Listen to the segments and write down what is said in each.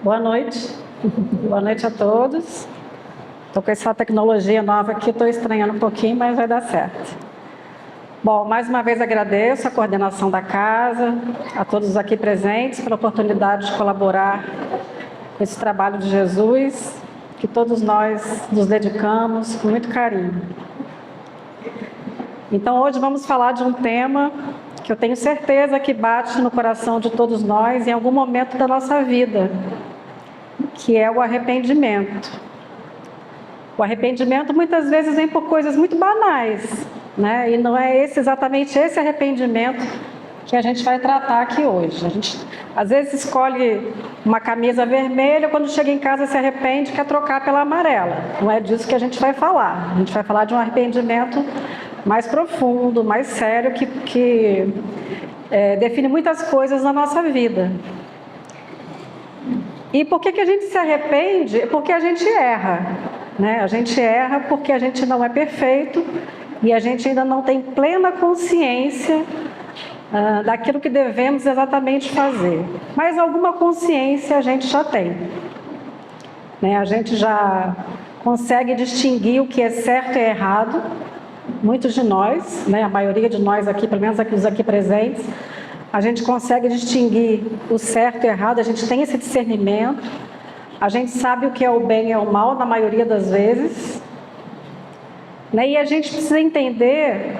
Boa noite. Boa noite a todos. Estou com essa tecnologia nova aqui, estou estranhando um pouquinho, mas vai dar certo. Bom, mais uma vez agradeço a coordenação da casa, a todos aqui presentes, pela oportunidade de colaborar com esse trabalho de Jesus, que todos nós nos dedicamos com muito carinho. Então, hoje vamos falar de um tema que eu tenho certeza que bate no coração de todos nós em algum momento da nossa vida, que é o arrependimento. O arrependimento muitas vezes vem por coisas muito banais, né? E não é exatamente esse arrependimento que a gente vai tratar aqui hoje. A gente às vezes escolhe uma camisa vermelha, quando chega em casa se arrepende, quer trocar pela amarela. Não é disso que a gente vai falar. A gente vai falar de um arrependimento mais profundo, mais sério, que define muitas coisas na nossa vida. E por que a gente se arrepende? Porque a gente erra, né? A gente erra porque a gente não é perfeito e a gente ainda não tem plena consciência daquilo que devemos exatamente fazer. Mas alguma consciência a gente já tem, né? A gente já consegue distinguir o que é certo e errado. Muitos de nós, né? A maioria de nós aqui, pelo menos os aqui presentes, a gente consegue distinguir o certo e o errado, a gente tem esse discernimento, a gente sabe o que é o bem e o mal, na maioria das vezes, né? E a gente precisa entender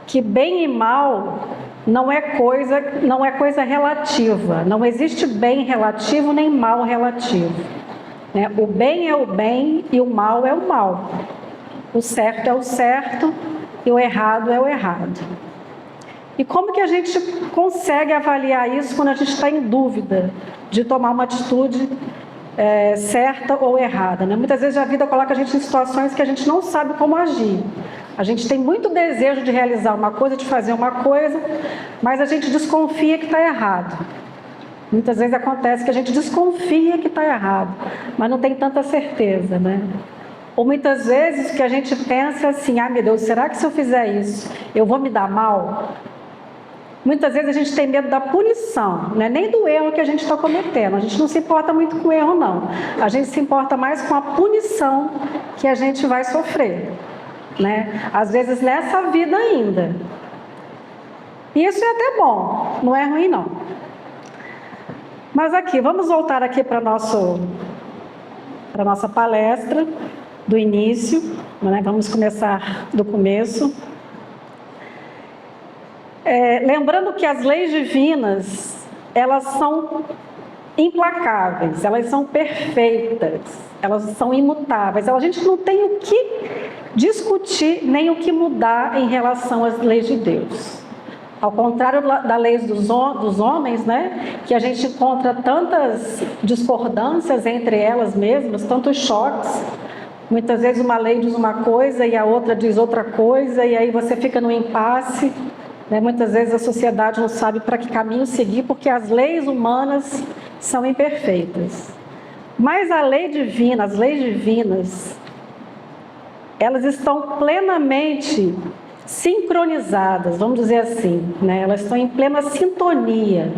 que bem e mal não é coisa relativa, não existe bem relativo nem mal relativo, né? O bem é o bem e o mal é o mal, o certo é o certo e o errado é o errado. E como que a gente consegue avaliar isso quando a gente está em dúvida de tomar uma atitude certa ou errada, né? Muitas vezes a vida coloca a gente em situações que a gente não sabe como agir. A gente tem muito desejo de realizar uma coisa, de fazer uma coisa, mas a gente desconfia que está errado. Muitas vezes acontece que a gente desconfia que está errado, mas não tem tanta certeza, né? Ou muitas vezes que a gente pensa assim, meu Deus, será que se eu fizer isso, eu vou me dar mal? Muitas vezes a gente tem medo da punição, não é nem do erro que a gente está cometendo. A gente não se importa muito com o erro, não. A gente se importa mais com a punição que a gente vai sofrer, né? Às vezes nessa vida ainda. E isso é até bom, não é ruim, não. Mas aqui, vamos voltar aqui para a nossa palestra do início, né? Vamos começar do começo. Lembrando que as leis divinas, elas são implacáveis, elas são perfeitas, elas são imutáveis. A gente não tem o que discutir, nem o que mudar em relação às leis de Deus. Ao contrário das leis dos homens, né, que a gente encontra tantas discordâncias entre elas mesmas, tantos choques. Muitas vezes uma lei diz uma coisa e a outra diz outra coisa, e aí você fica no impasse. Muitas vezes a sociedade não sabe para que caminho seguir, porque as leis humanas são imperfeitas. Mas a lei divina, as leis divinas, elas estão plenamente sincronizadas, vamos dizer assim, né? Elas estão em plena sintonia.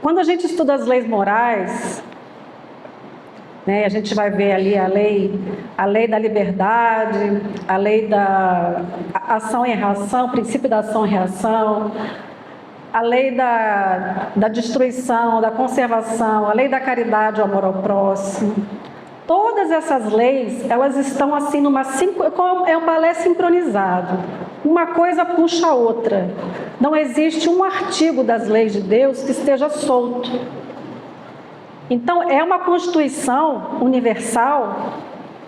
Quando a gente estuda as leis morais, né, a gente vai ver ali a lei da liberdade, a lei da ação e reação, o princípio da ação e reação, a lei da destruição, da conservação, a lei da caridade, o amor ao próximo. Todas essas leis, elas estão assim é um balé sincronizado. Uma coisa puxa a outra. Não existe um artigo das leis de Deus que esteja solto. Então, é uma Constituição universal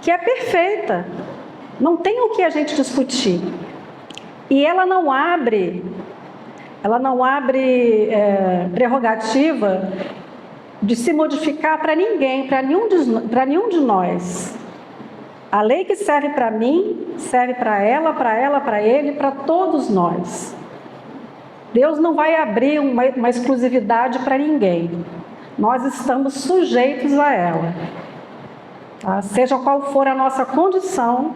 que é perfeita. Não tem o que a gente discutir. E ela não abre prerrogativa de se modificar para ninguém, para nenhum de nós. A lei que serve para mim, serve para ele, para todos nós. Deus não vai abrir uma exclusividade para ninguém. Nós estamos sujeitos a ela. Tá? Seja qual for a nossa condição,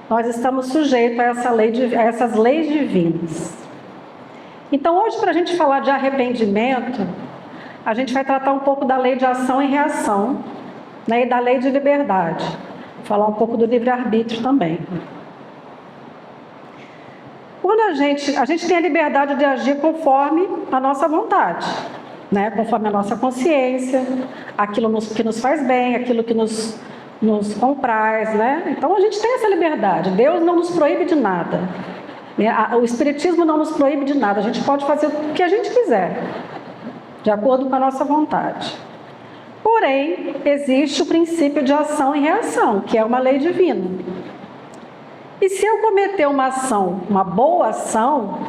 nós estamos sujeitos a essas leis divinas. Então, hoje, para a gente falar de arrependimento, a gente vai tratar um pouco da lei de ação e reação, né, e da lei de liberdade. Falar um pouco do livre-arbítrio também. Quando a gente tem a liberdade de agir conforme a nossa vontade, né? Conforme a nossa consciência, aquilo que nos faz bem, aquilo que nos compraz, né? Então a gente tem essa liberdade. Deus não nos proíbe de nada. O Espiritismo não nos proíbe de nada. A gente pode fazer o que a gente quiser, de acordo com a nossa vontade. Porém, existe o princípio de ação e reação, que é uma lei divina. E se eu cometer uma ação, uma boa ação,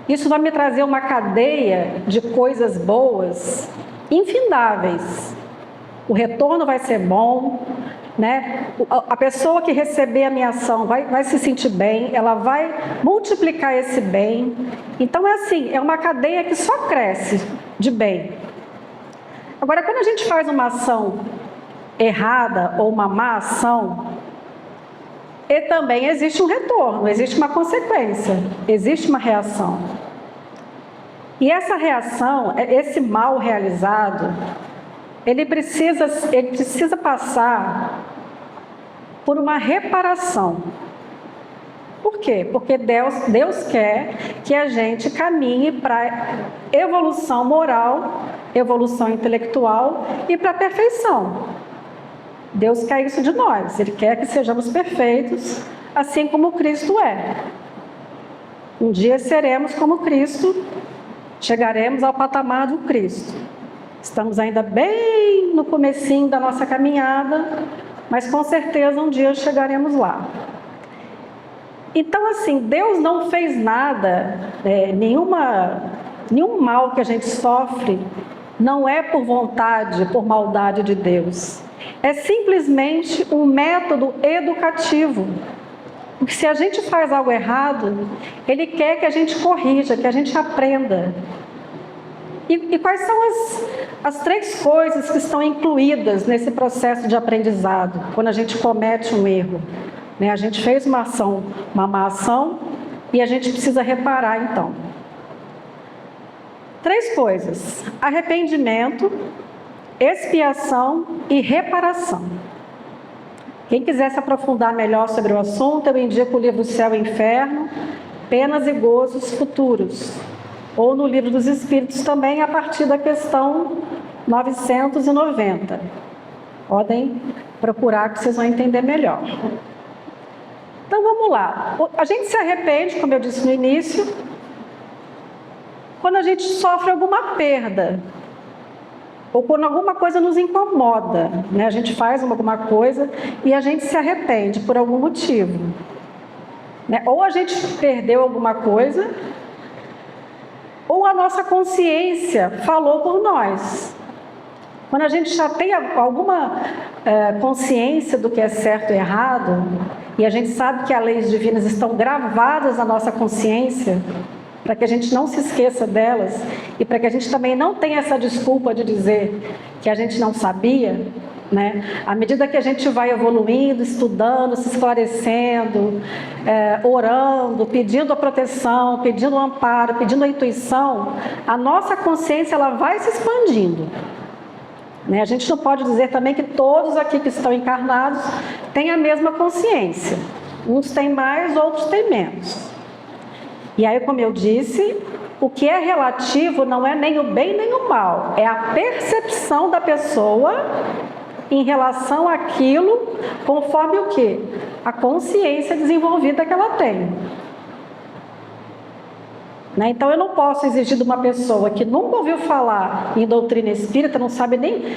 isso vai me trazer uma cadeia de coisas boas, infindáveis. O retorno vai ser bom, né? A pessoa que receber a minha ação vai se sentir bem, ela vai multiplicar esse bem. Então é assim, é uma cadeia que só cresce de bem. Agora, quando a gente faz uma ação errada ou uma má ação, e também existe um retorno, existe uma consequência, existe uma reação. E essa reação, esse mal realizado, ele precisa passar por uma reparação. Por quê? Porque Deus quer que a gente caminhe para evolução moral, evolução intelectual e para a perfeição. Deus quer isso de nós, Ele quer que sejamos perfeitos, assim como Cristo é. Um dia seremos como Cristo, chegaremos ao patamar do Cristo. Estamos ainda bem no comecinho da nossa caminhada, mas com certeza um dia chegaremos lá. Então, assim, Deus não fez nada, nenhum mal que a gente sofre não é por vontade, por maldade de Deus. É simplesmente um método educativo. Porque se a gente faz algo errado, Ele quer que a gente corrija, que a gente aprenda. E quais são as 3 coisas que estão incluídas nesse processo de aprendizado, quando a gente comete um erro? Né? A gente fez uma ação, uma má ação, e a gente precisa reparar então. 3 coisas: arrependimento, expiação e reparação. Quem quiser se aprofundar melhor sobre o assunto, eu indico o livro Céu e Inferno, Penas e Gozos Futuros, ou no Livro dos Espíritos também, a partir da questão 990. Podem procurar que vocês vão entender melhor. Então vamos lá. A gente se arrepende, como eu disse no início, quando a gente sofre alguma perda, ou quando alguma coisa nos incomoda, né? A gente faz alguma coisa e a gente se arrepende por algum motivo, né? Ou a gente perdeu alguma coisa, ou a nossa consciência falou por nós. Quando a gente já tem alguma consciência do que é certo e errado, e a gente sabe que as leis divinas estão gravadas na nossa consciência, para que a gente não se esqueça delas, e para que a gente também não tenha essa desculpa de dizer que a gente não sabia, né? À medida que a gente vai evoluindo, estudando, se esclarecendo, orando, pedindo a proteção, pedindo o amparo, pedindo a intuição, a nossa consciência ela vai se expandindo. Né? A gente não pode dizer também que todos aqui que estão encarnados têm a mesma consciência. Uns têm mais, outros têm menos. E aí, como eu disse, o que é relativo não é nem o bem nem o mal, é a percepção da pessoa em relação àquilo, conforme o quê? A consciência desenvolvida que ela tem. Né? Então, eu não posso exigir de uma pessoa que nunca ouviu falar em doutrina espírita, não sabe nem,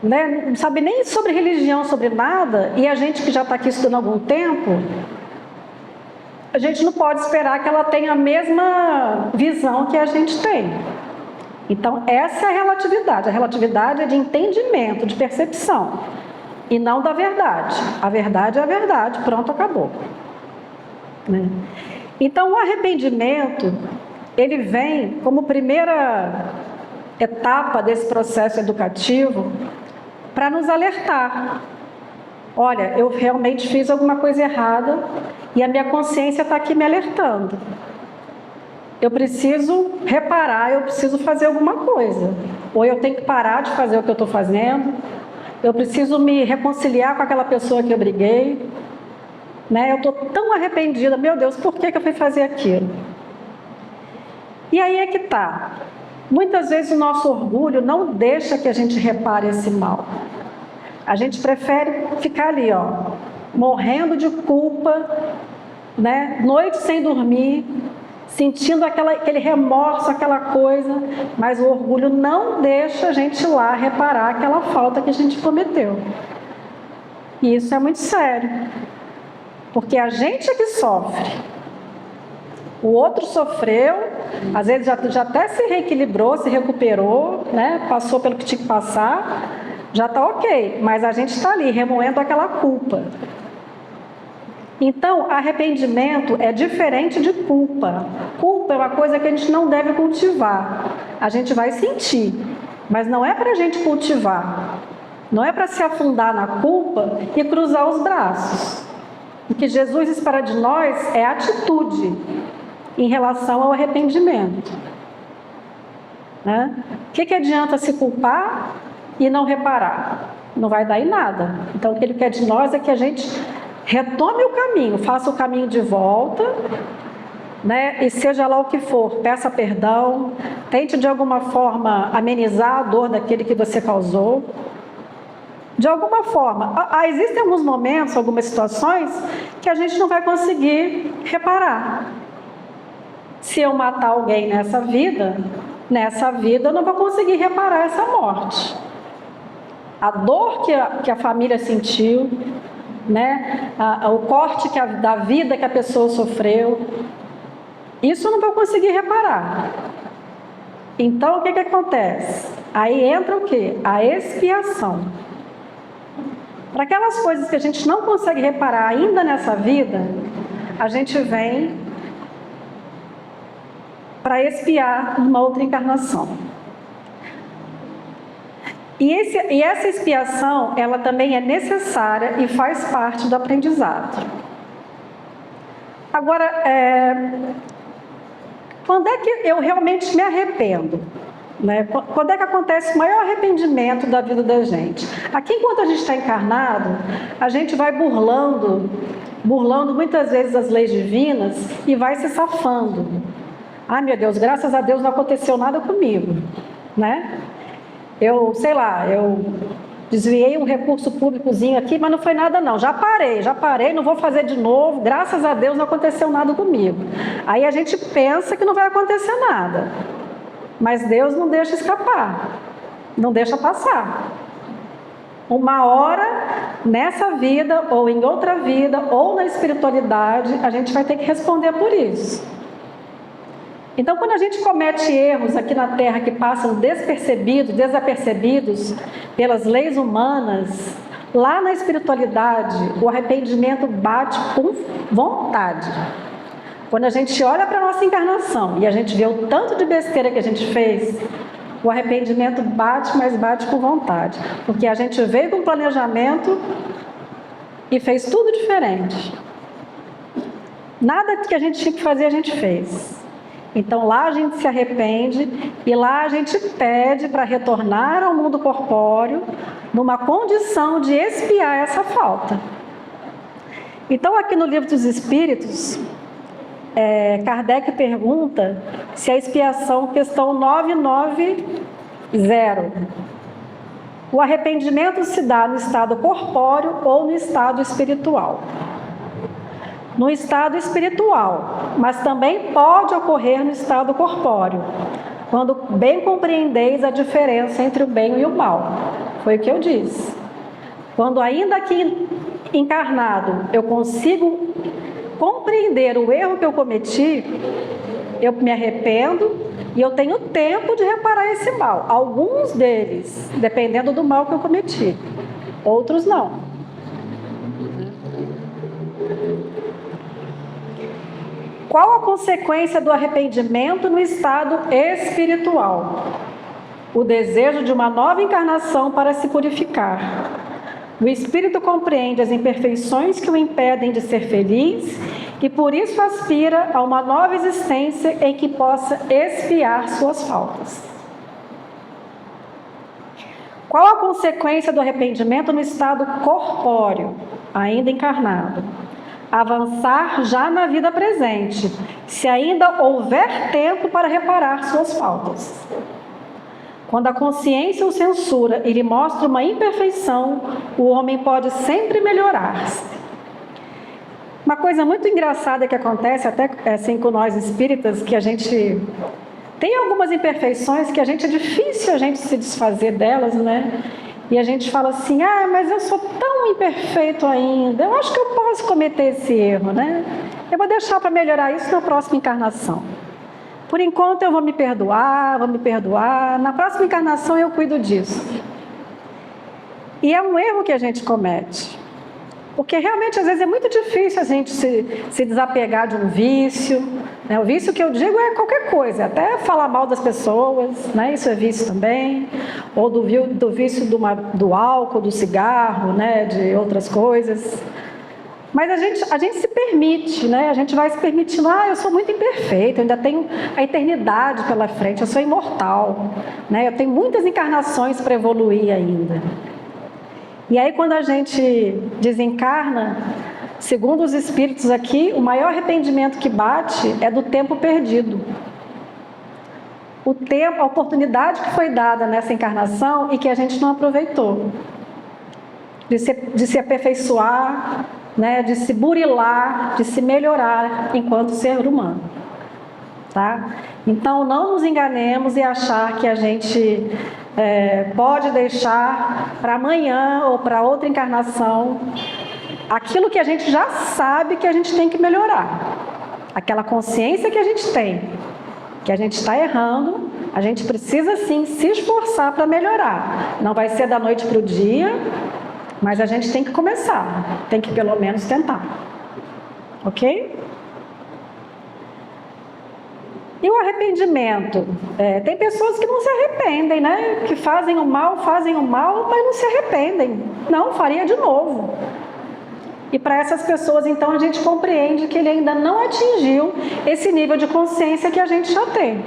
né, não sabe nem sobre religião, sobre nada, e a gente que já está aqui estudando há algum tempo, a gente não pode esperar que ela tenha a mesma visão que a gente tem. Então, essa é a relatividade. A relatividade é de entendimento, de percepção, e não da verdade. A verdade é a verdade, pronto, acabou. Né? Então, o arrependimento, ele vem como primeira etapa desse processo educativo para nos alertar. Olha, eu realmente fiz alguma coisa errada e a minha consciência está aqui me alertando. Eu preciso reparar, eu preciso fazer alguma coisa. ou eu tenho que parar de fazer o que eu estou fazendo, eu preciso me reconciliar com aquela pessoa que eu briguei, né? Eu estou tão arrependida, meu Deus, por que eu fui fazer aquilo? E aí é que está. Muitas vezes o nosso orgulho não deixa que a gente repare esse mal. A gente prefere ficar ali, morrendo de culpa, né? Noite sem dormir, sentindo aquele remorso, aquela coisa, mas o orgulho não deixa a gente ir lá reparar aquela falta que a gente cometeu. E isso é muito sério, porque a gente é que sofre. O outro sofreu, às vezes já até se reequilibrou, se recuperou, né? Passou pelo que tinha que passar, já está ok, mas a gente está ali remoendo aquela culpa. Então, arrependimento é diferente de culpa. Culpa é uma coisa que a gente não deve cultivar. A gente vai sentir, mas não é para a gente cultivar. Não é para se afundar na culpa e cruzar os braços. O que Jesus espera de nós é atitude em relação ao arrependimento. Né? O que adianta se culpar e não reparar? Não vai dar em nada. Então, o que Ele quer de nós é que a gente retome o caminho, faça o caminho de volta, né? E seja lá o que for, peça perdão, tente de alguma forma amenizar a dor daquele que você causou. De alguma forma, existem alguns momentos, algumas situações que a gente não vai conseguir reparar. Se eu matar alguém nessa vida eu não vou conseguir reparar essa morte. A dor que a família sentiu, né? O corte da vida que a pessoa sofreu, isso eu não vou conseguir reparar. Então, o que acontece? Aí entra o quê? A expiação. Para aquelas coisas que a gente não consegue reparar ainda nessa vida, a gente vem para expiar numa outra encarnação. E essa expiação, ela também é necessária e faz parte do aprendizado. Agora, quando é que eu realmente me arrependo? Né? Quando é que acontece o maior arrependimento da vida da gente? Aqui, enquanto a gente está encarnado, a gente vai burlando muitas vezes as leis divinas e vai se safando. Ai, meu Deus, graças a Deus não aconteceu nada comigo, né? Eu desviei um recurso públicozinho aqui, mas não foi nada não, já parei, não vou fazer de novo, graças a Deus não aconteceu nada comigo. Aí a gente pensa que não vai acontecer nada, mas Deus não deixa escapar, não deixa passar. Uma hora, nessa vida, ou em outra vida, ou na espiritualidade, a gente vai ter que responder por isso. Então, quando a gente comete erros aqui na Terra que passam desapercebidos pelas leis humanas, lá na espiritualidade, o arrependimento bate com vontade. Quando a gente olha para a nossa encarnação e a gente vê o tanto de besteira que a gente fez, o arrependimento bate, mas bate com vontade. Porque a gente veio com planejamento e fez tudo diferente. Nada que a gente tinha que fazer, a gente fez. Então lá a gente se arrepende e lá a gente pede para retornar ao mundo corpóreo numa condição de expiar essa falta. Então aqui no Livro dos Espíritos, Kardec pergunta se a expiação, questão 990, o arrependimento se dá no estado corpóreo ou no estado espiritual. No estado espiritual, mas também pode ocorrer no estado corpóreo, quando bem compreendeis a diferença entre o bem e o mal. Foi o que eu disse. Quando ainda aqui encarnado eu consigo compreender o erro que eu cometi, eu me arrependo e eu tenho tempo de reparar esse mal. Alguns deles, dependendo do mal que eu cometi, outros não. Qual a consequência do arrependimento no estado espiritual? O desejo de uma nova encarnação para se purificar. O espírito compreende as imperfeições que o impedem de ser feliz e por isso aspira a uma nova existência em que possa expiar suas faltas. Qual a consequência do arrependimento no estado corpóreo, ainda encarnado? Avançar já na vida presente, se ainda houver tempo para reparar suas faltas. Quando a consciência o censura e lhe mostra uma imperfeição, o homem pode sempre melhorar-se. Uma coisa muito engraçada que acontece até assim com nós espíritas, que a gente tem algumas imperfeições que é difícil a gente se desfazer delas, né? E a gente fala assim, mas eu sou tão imperfeito ainda, eu acho que eu posso cometer esse erro, né? Eu vou deixar para melhorar isso na próxima encarnação. Por enquanto eu vou me perdoar, na próxima encarnação eu cuido disso. E é um erro que a gente comete. Porque realmente, às vezes, é muito difícil a gente se desapegar de um vício. Né? O vício que eu digo é qualquer coisa, até falar mal das pessoas, né? Isso é vício também. Ou do vício do álcool, do cigarro, né? De outras coisas. Mas a gente se permite, né? A gente vai se permitindo, eu sou muito imperfeito, eu ainda tenho a eternidade pela frente, eu sou imortal, né? Eu tenho muitas encarnações para evoluir ainda. E aí, quando a gente desencarna, segundo os espíritos aqui, o maior arrependimento que bate é do tempo perdido. O tempo, a oportunidade que foi dada nessa encarnação e que a gente não aproveitou. De se aperfeiçoar, né, de se burilar, de se melhorar enquanto ser humano. Tá? Então, não nos enganemos e achar que a gente pode deixar para amanhã ou para outra encarnação aquilo que a gente já sabe que a gente tem que melhorar. Aquela consciência que a gente tem, que a gente está errando, a gente precisa sim se esforçar para melhorar. Não vai ser da noite para o dia, mas a gente tem que começar, tem que pelo menos tentar. Ok? E o arrependimento? Tem pessoas que não se arrependem, né? Que fazem o mal, mas não se arrependem. Não, faria de novo. E para essas pessoas, então, a gente compreende que ele ainda não atingiu esse nível de consciência que a gente já tem.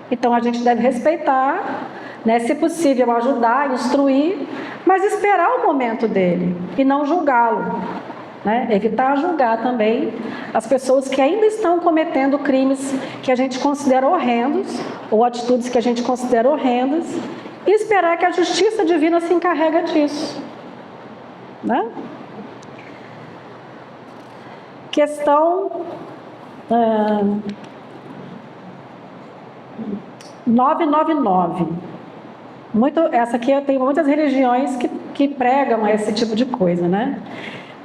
Então, a gente deve respeitar, né? Se possível, ajudar, instruir, mas esperar o momento dele e não julgá-lo. Né? Evitar julgar também as pessoas que ainda estão cometendo crimes que a gente considera horrendos, ou atitudes que a gente considera horrendas, e esperar que a justiça divina se encarregue disso. Né? Questão 999. Essa aqui tem muitas religiões que pregam esse tipo de coisa, né?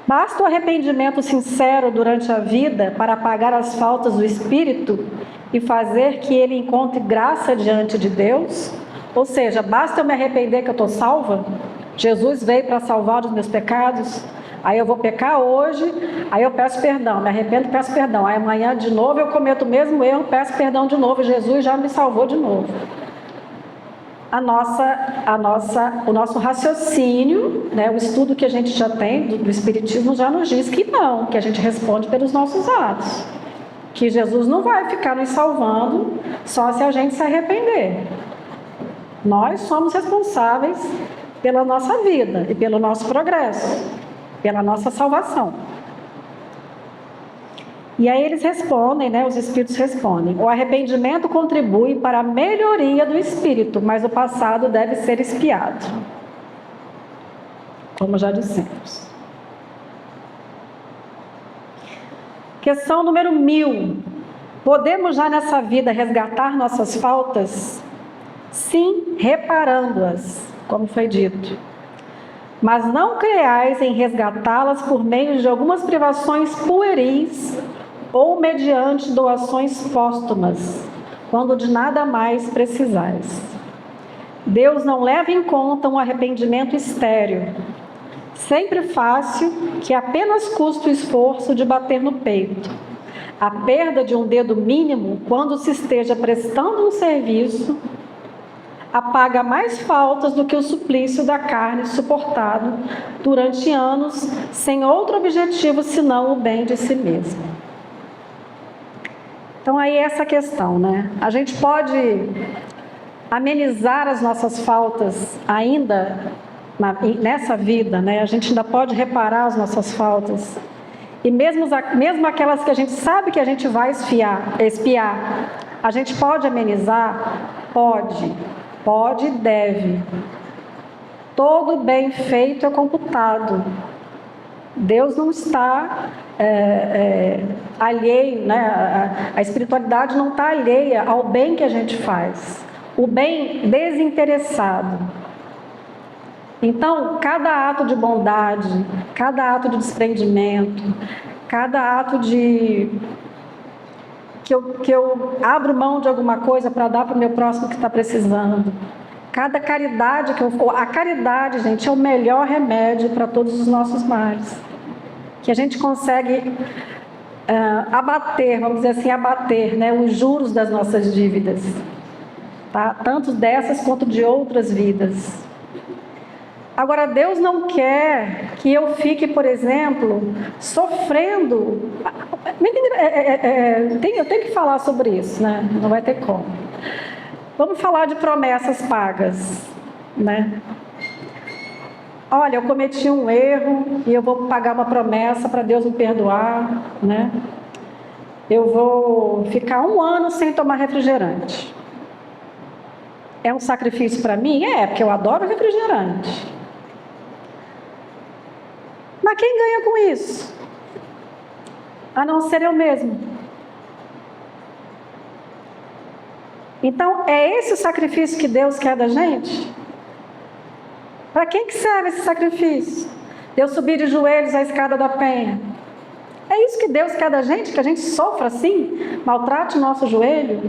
Basta o arrependimento sincero durante a vida para apagar as faltas do espírito e fazer que ele encontre graça diante de Deus? Ou seja, basta eu me arrepender que eu estou salva? Jesus veio para salvar os meus pecados? Aí eu vou pecar hoje, aí eu peço perdão, me arrependo e peço perdão. Aí amanhã de novo eu cometo o mesmo erro, peço perdão de novo, Jesus já me salvou de novo. O nosso raciocínio, né, o estudo que a gente já tem do Espiritismo já nos diz que não, que a gente responde pelos nossos atos. Que Jesus não vai ficar nos salvando só se a gente se arrepender. Nós somos responsáveis pela nossa vida e pelo nosso progresso, pela nossa salvação. E aí eles respondem, né, os espíritos respondem: o arrependimento contribui para a melhoria do espírito, mas o passado deve ser expiado. Como já dissemos. Questão número 1000. Podemos já nessa vida resgatar nossas faltas? Sim, reparando-as, como foi dito. Mas não creais em resgatá-las por meio de algumas privações pueris ou mediante doações póstumas, quando de nada mais precisais. Deus não leva em conta um arrependimento estéril, sempre fácil, que apenas custa o esforço de bater no peito. A perda de um dedo mínimo, quando se esteja prestando um serviço, apaga mais faltas do que o suplício da carne suportado durante anos, sem outro objetivo senão o bem de si mesmo. Então aí essa questão, né? A gente pode amenizar as nossas faltas ainda nessa vida, né? A gente ainda pode reparar as nossas faltas. E mesmo aquelas que a gente sabe que a gente vai espiar, a gente pode amenizar? Pode e deve. Todo bem feito é computado. Deus não está alheio, né? A espiritualidade não está alheia ao bem que a gente faz. O bem desinteressado. Então, cada ato de bondade, cada ato de desprendimento, cada ato de que eu abro mão de alguma coisa para dar para o meu próximo que está precisando, cada caridade que eu for, a caridade, gente, é o melhor remédio para todos os nossos males, que a gente consegue abater, vamos dizer assim, né, os juros das nossas dívidas, tá? Tanto dessas quanto de outras vidas. Agora, Deus não quer que eu fique, por exemplo, sofrendo. Eu tenho que falar sobre isso, né? Não vai ter como. Vamos falar de promessas pagas, né? Olha, eu cometi um erro e eu vou pagar uma promessa para Deus me perdoar, né? Eu vou ficar 1 ano sem tomar refrigerante. É um sacrifício para mim? Porque eu adoro refrigerante. Mas quem ganha com isso? A não ser eu mesmo. Então, é esse o sacrifício que Deus quer da gente? Para quem que serve esse sacrifício? Deus subir de joelhos a escada da penha. É isso que Deus quer da gente? Que a gente sofra assim? Maltrate o nosso joelho?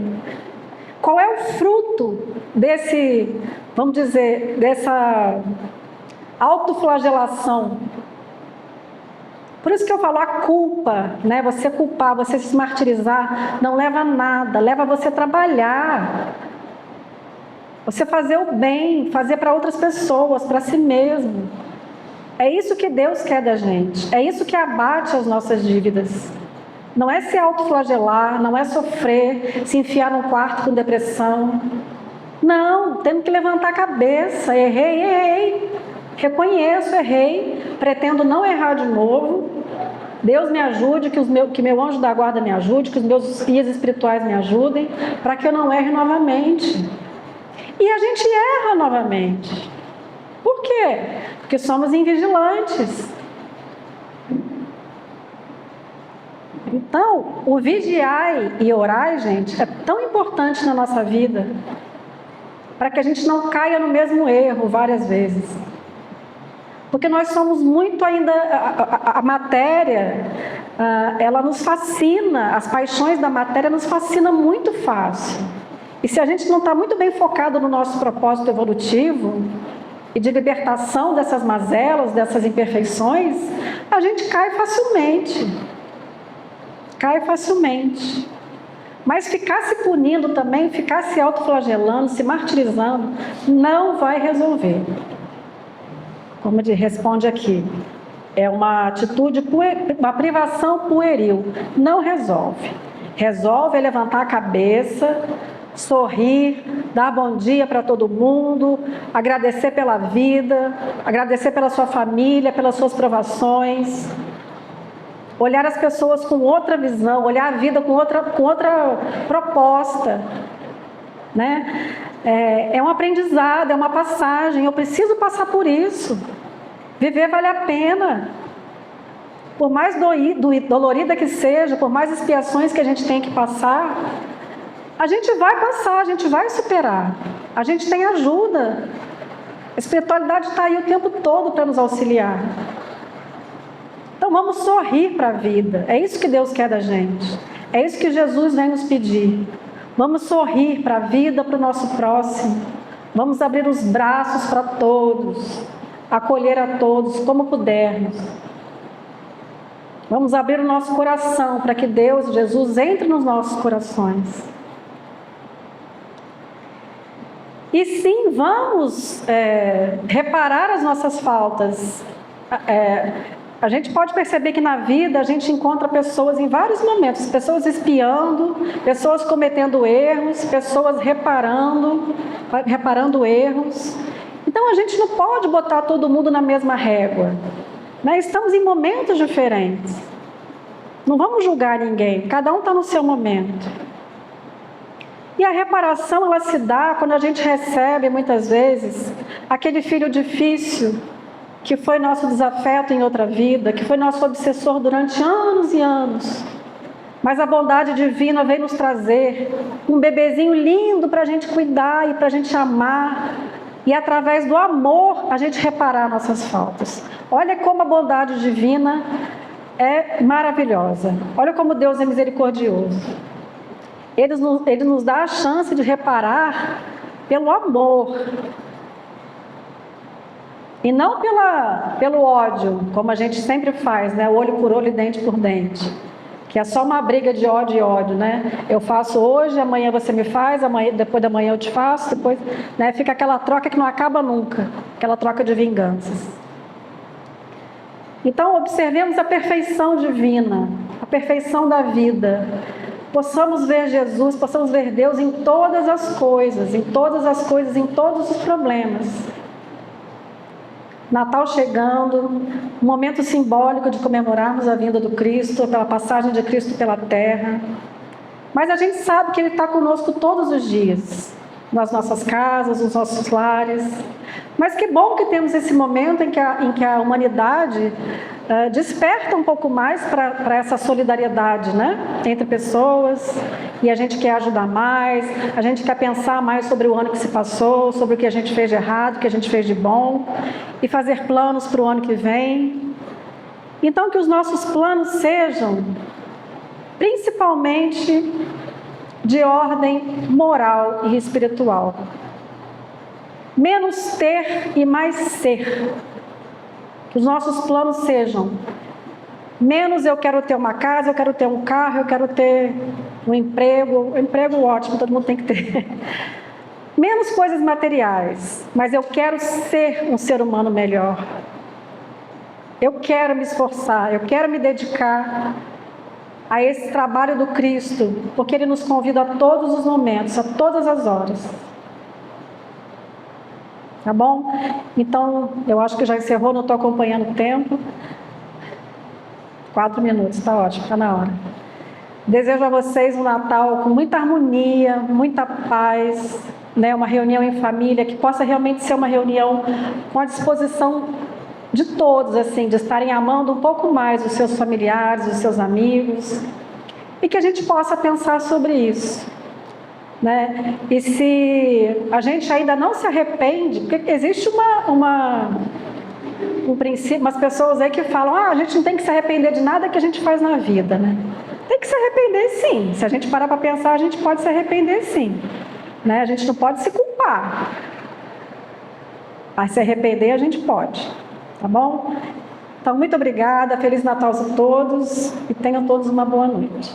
Qual é o fruto desse, vamos dizer, dessa autoflagelação? Por isso que eu falo, a culpa, né? Você culpar, você se martirizar, não leva a nada, leva a você trabalhar. Você fazer o bem, fazer para outras pessoas, para si mesmo. É isso que Deus quer da gente, é isso que abate as nossas dívidas. Não é se autoflagelar, não é sofrer, se enfiar num quarto com depressão. Não, temos que levantar a cabeça, errei. Reconheço, errei, pretendo não errar de novo. Deus me ajude, que meu anjo da guarda me ajude, que os meus guias espirituais me ajudem, para que eu não erre novamente. E a gente erra novamente. Por quê? Porque somos invigilantes. Então, o vigiai e orai, gente, é tão importante na nossa vida, para que a gente não caia no mesmo erro várias vezes. Porque nós somos muito ainda, a matéria, ela nos fascina, as paixões da matéria nos fascinam muito fácil. E se a gente não está muito bem focado no nosso propósito evolutivo e de libertação dessas mazelas, dessas imperfeições, a gente cai facilmente. Mas ficar se punindo também, ficar se autoflagelando, se martirizando, não vai resolver. Como ele responde aqui, é uma atitude, uma privação pueril, não resolve. Resolve é levantar a cabeça, sorrir, dar bom dia para todo mundo, agradecer pela vida, agradecer pela sua família, pelas suas provações, olhar as pessoas com outra visão, olhar a vida com outra proposta, né? É um aprendizado, é uma passagem, eu preciso passar por isso. Viver vale a pena. Por mais dolorida que seja, por mais expiações que a gente tem que passar, a gente vai passar, a gente vai superar. A gente tem ajuda. A espiritualidade está aí o tempo todo para nos auxiliar. Então vamos sorrir para a vida. É isso que Deus quer da gente. É isso que Jesus vem nos pedir. Vamos sorrir para a vida, para o nosso próximo. Vamos abrir os braços para todos, acolher a todos como pudermos. Vamos abrir o nosso coração para que Deus, Jesus, entre nos nossos corações. E sim, vamos reparar as nossas faltas. A gente pode perceber que na vida a gente encontra pessoas em vários momentos, pessoas espiando, pessoas cometendo erros, pessoas reparando erros. Então a gente não pode botar todo mundo na mesma régua, né? Estamos em momentos diferentes. Não vamos julgar ninguém, cada um está no seu momento. E a reparação, ela se dá quando a gente recebe, muitas vezes, aquele filho difícil, que foi nosso desafeto em outra vida, que foi nosso obsessor durante anos e anos. Mas a bondade divina vem nos trazer um bebezinho lindo para a gente cuidar e para a gente amar. E através do amor, a gente reparar nossas faltas. Olha como a bondade divina é maravilhosa. Olha como Deus é misericordioso. Ele nos dá a chance de reparar pelo amor. E não pelo ódio, como a gente sempre faz, né? Olho por olho e dente por dente. Que é só uma briga de ódio e ódio, né? Eu faço hoje, amanhã você me faz, depois da manhã eu te faço, depois, né? Fica aquela troca que não acaba nunca, aquela troca de vinganças. Então, observemos a perfeição divina, a perfeição da vida. Possamos ver Jesus, possamos ver Deus em todas as coisas, em todos os problemas. Natal chegando, um momento simbólico de comemorarmos a vinda do Cristo, pela passagem de Cristo pela terra. Mas a gente sabe que Ele está conosco todos os dias, nas nossas casas, nos nossos lares. Mas que bom que temos esse momento em que a humanidade desperta um pouco mais para essa solidariedade, né? Entre pessoas, e a gente quer ajudar mais, a gente quer pensar mais sobre o ano que se passou, sobre o que a gente fez de errado, o que a gente fez de bom, e fazer planos para o ano que vem. Então, que os nossos planos sejam principalmente de ordem moral e espiritual. Menos ter e mais ser. Que os nossos planos sejam menos eu quero ter uma casa, eu quero ter um carro, eu quero ter um emprego. Emprego ótimo, todo mundo tem que ter. Menos coisas materiais, mas eu quero ser um ser humano melhor. Eu quero me esforçar, eu quero me dedicar a esse trabalho do Cristo, porque Ele nos convida a todos os momentos, a todas as horas. Tá bom? Então, eu acho que já encerrou, não estou acompanhando o tempo. 4 minutos, está ótimo, está na hora. Desejo a vocês um Natal com muita harmonia, muita paz, né? Uma reunião em família, que possa realmente ser uma reunião com a disposição de todos, assim, de estarem amando um pouco mais os seus familiares, os seus amigos, e que a gente possa pensar sobre isso. Né? E se a gente ainda não se arrepende, porque existe um princípio, umas pessoas aí que falam, a gente não tem que se arrepender de nada que a gente faz na vida, né? Tem que se arrepender sim, se a gente parar para pensar, a gente pode se arrepender sim, né? A gente não pode se culpar, mas se arrepender a gente pode, tá bom? Então, muito obrigada, Feliz Natal a todos e tenham todos uma boa noite.